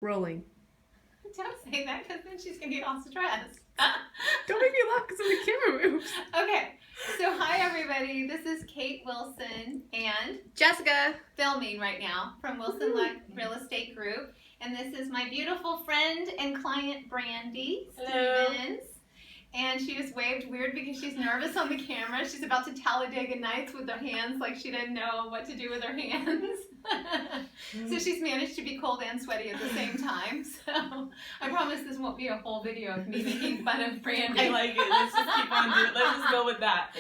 Rolling. Don't say that because then she's going to get all stressed. Don't make me laugh because then the camera moves. Okay, so hi everybody. This is Kate Wilson and Jessica. filming right now from Wilson Luck Real Estate Group. And this is my beautiful friend and client, Brandy Stevens. And she just waved weird because she's nervous on the camera. She's about to Talladega Nights with her hands like she didn't know what to do with her hands. So she's managed to be cold and sweaty at the same time. So I promise this won't be a whole video of me making fun of Brandy. I like it. Let's just keep on doing it. Let's just go with that.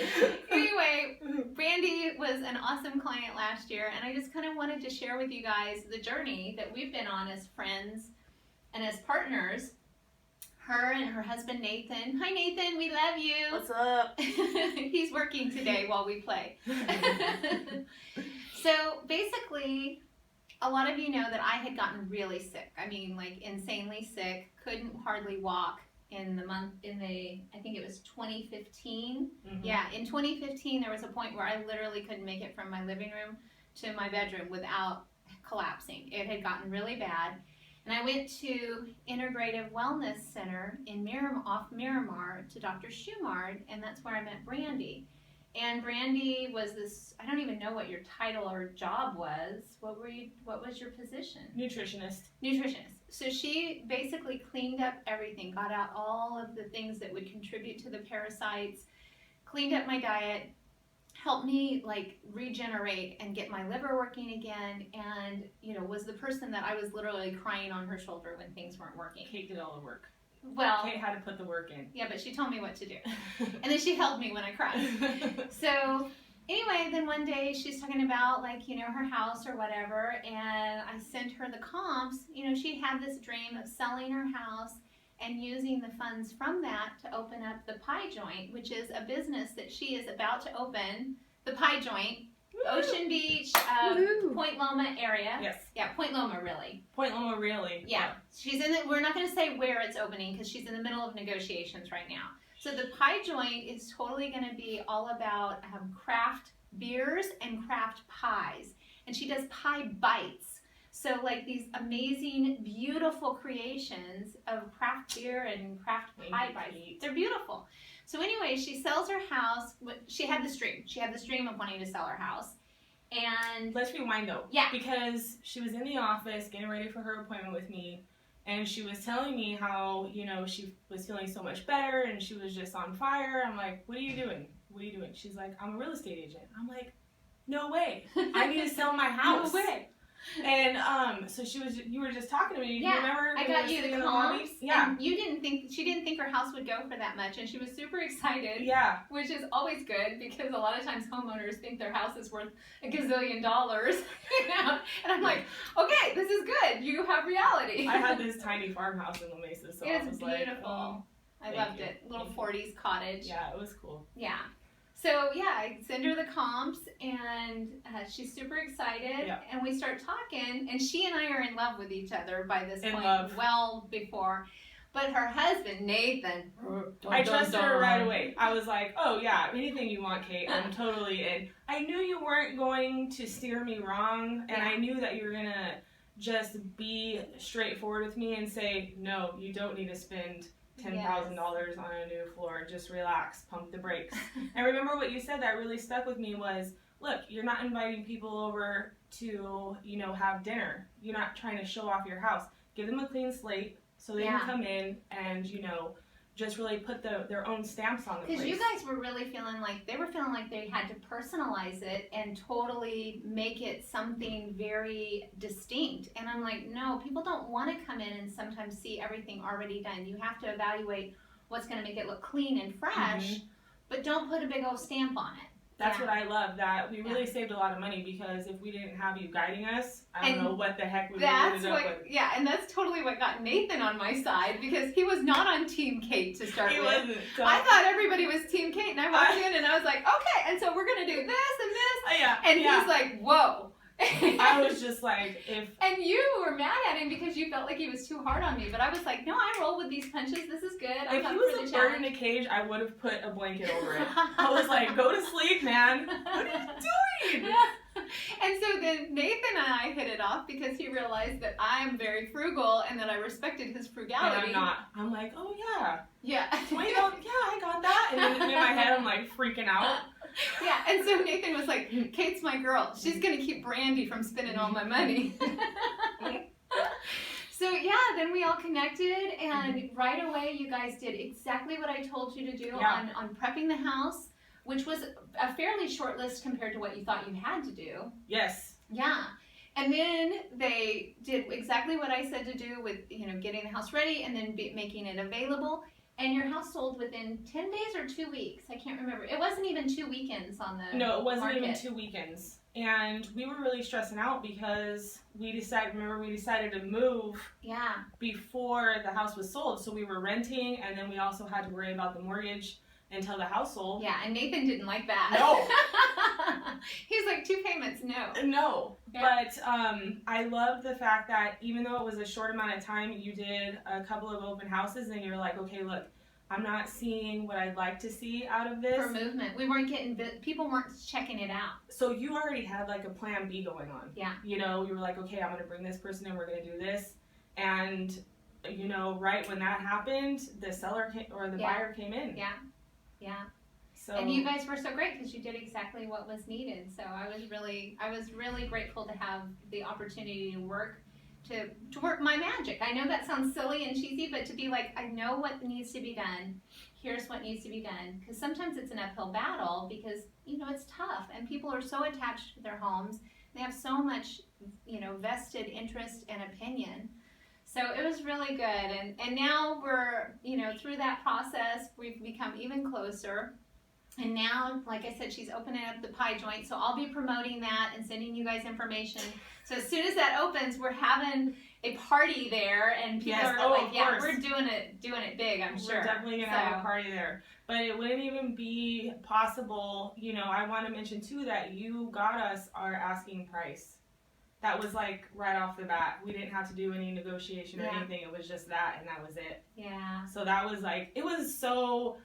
Anyway, Brandy was an awesome client last year, and I just kind of wanted to share with you guys the journey that we've been on as friends and as partners. Her and her husband Nathan. Hi Nathan, we love you. What's up? He's working today while we play. So basically, a lot of you know that I had gotten really sick. I mean, like insanely sick. Couldn't hardly walk in I think it was 2015. Mm-hmm. Yeah, in 2015 there was a point where I literally couldn't make it from my living room to my bedroom without collapsing. It had gotten really bad. And I went to Integrative Wellness Center in off Miramar to Dr. Schumard, and that's where I met Brandy. And Brandy was this, I don't even know what your title or job was. What was your position? Nutritionist. Nutritionist. So she basically cleaned up everything, got out all of the things that would contribute to the parasites, cleaned up my diet, helped me like regenerate and get my liver working again, and was the person that I was literally crying on her shoulder when things weren't working. Kate did all the work. Well, Kate had to put the work in. Yeah, but she told me what to do. And then she held me when I cried. So anyway, then one day she's talking about her house or whatever, and I sent her the comps. She had this dream of selling her house and using the funds from that to open up the Pie Joint, which is a business that she is about to open. The Pie Joint, Ocean Beach, Point Loma area. Yes. Yeah, Point Loma, really. Point Loma, really. Yeah. She's in it. We're not going to say where it's opening because she's in the middle of negotiations right now. So the Pie Joint is totally going to be all about craft beers and craft pies. And she does pie bites. So like these amazing, beautiful creations of craft beer and craft pie bites. They're beautiful. So anyway, she sells her house. She had this dream. She had this dream of wanting to sell her house. And let's rewind though. Yeah. Because she was in the office getting ready for her appointment with me, and she was telling me how, she was feeling so much better and she was just on fire. I'm like, what are you doing? What are you doing? She's like, I'm a real estate agent. I'm like, no way. I need to sell my house. No way. And so you were just talking to me. Yeah, you remember? I got you the comps. Yeah. And she didn't think her house would go for that much, and she was super excited. Yeah. Which is always good because a lot of times homeowners think their house is worth $1 gazillion, And I'm like, okay, this is good. You have reality. I had this tiny farmhouse in La Mesa, so it I was was beautiful. I loved it. Little 40s cottage. Yeah, it was cool. Yeah. So yeah, I send her the comps, and she's super excited. Yeah. And we start talking, and she and I are in love with each other by this point. Love. Well before. But her husband, Nathan, I trusted her right away. I was like, oh yeah, anything you want, Kate, I'm totally in. I knew you weren't going to steer me wrong, and I knew that you were going to just be straightforward with me and say, no, you don't need to spend $10,000 on a new floor. Just relax, pump the brakes. And remember what you said that really stuck with me was, look, you're not inviting people over to, have dinner. You're not trying to show off your house. Give them a clean slate so they can come in and, just really put their own stamps on the place. Because you guys were really feeling like they had to personalize it and totally make it something very distinct. And I'm like, no, people don't want to come in and sometimes see everything already done. You have to evaluate what's going to make it look clean and fresh, but don't put a big old stamp on it. That's what I love, that we really saved a lot of money, because if we didn't have you guiding us, I don't know what the heck we would have ended up with. Yeah, and that's totally what got Nathan on my side, because he was not on Team Kate to start with. He wasn't. So. I thought everybody was Team Kate, and I walked in and I was like, okay, and so we're going to do this and this. And he's like, whoa. I was just like, And you were mad at him because you felt like he was too hard on me, but I was like, no, I roll with these punches. This is good. If he was a bird in a cage, I would have put a blanket over it. I was like, go to sleep, man. What are you doing? And so then Nathan and I hit it off because he realized that I'm very frugal and that I respected his And frugality. I'm not. I'm like, oh yeah, Yeah. $20. Yeah, I got that. And then in my head, I'm like freaking out. Yeah, and so Nathan was like, Kate's my girl. She's going to keep Brandy from spending all my money. So yeah, then we all connected, and right away you guys did exactly what I told you to do on prepping the house, which was a fairly short list compared to what you thought you had to do. Yes. Yeah. And then they did exactly what I said to do with, getting the house ready and then making it available. And your house sold within 10 days or 2 weeks. I can't remember. It wasn't even 2 weekends on the No, it wasn't market. even 2 weekends. And we were really stressing out because we decided to move before the house was sold. So we were renting, and then we also had to worry about the mortgage until the house sold. Yeah, and Nathan didn't like that. No. He's like, 2 payments, no. No. Yeah. But I love the fact that even though it was a short amount of time, you did a couple of open houses, and you're like, okay, look, I'm not seeing what I'd like to see out of this. For movement. We weren't people weren't checking it out. So you already had like a plan B going on. Yeah. You were like, okay, I'm going to bring this person in, we're going to do this. And, right when that happened, the seller buyer came in. Yeah. Yeah. So, and you guys were so great because you did exactly what was needed. So I was really grateful to have the opportunity to work my magic. I know that sounds silly and cheesy, but to be like, I know what needs to be done. Here's what needs to be done. Because sometimes it's an uphill battle because, it's tough. And people are so attached to their homes. They have so much, vested interest and opinion. So it was really good. And now we're, through that process, we've become even closer. And now, like I said, she's opening up the pie joint. So I'll be promoting that and sending you guys information. So as soon as that opens, we're having a party there, and people are like, yeah, we're doing it big, I'm sure. We're definitely going to have a party there. But it wouldn't even be possible, I want to mention too that you got us our asking price. That was like right off the bat. We didn't have to do any negotiation or anything. It was just that, and that was it. Yeah. So that was like, it was so,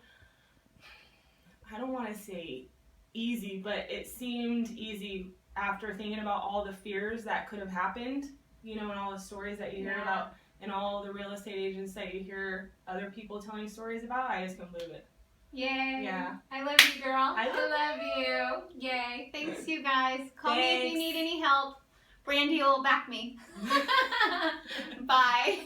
I don't want to say easy, but it seemed easy after thinking about all the fears that could have happened, and all the stories that you hear about, and all the real estate agents that you hear other people telling stories about. I just couldn't believe it. Yay. Yeah. I love you, girl. I love you. Yay. Thanks, you guys. Call me if you need any help. Brandy will back me. Bye.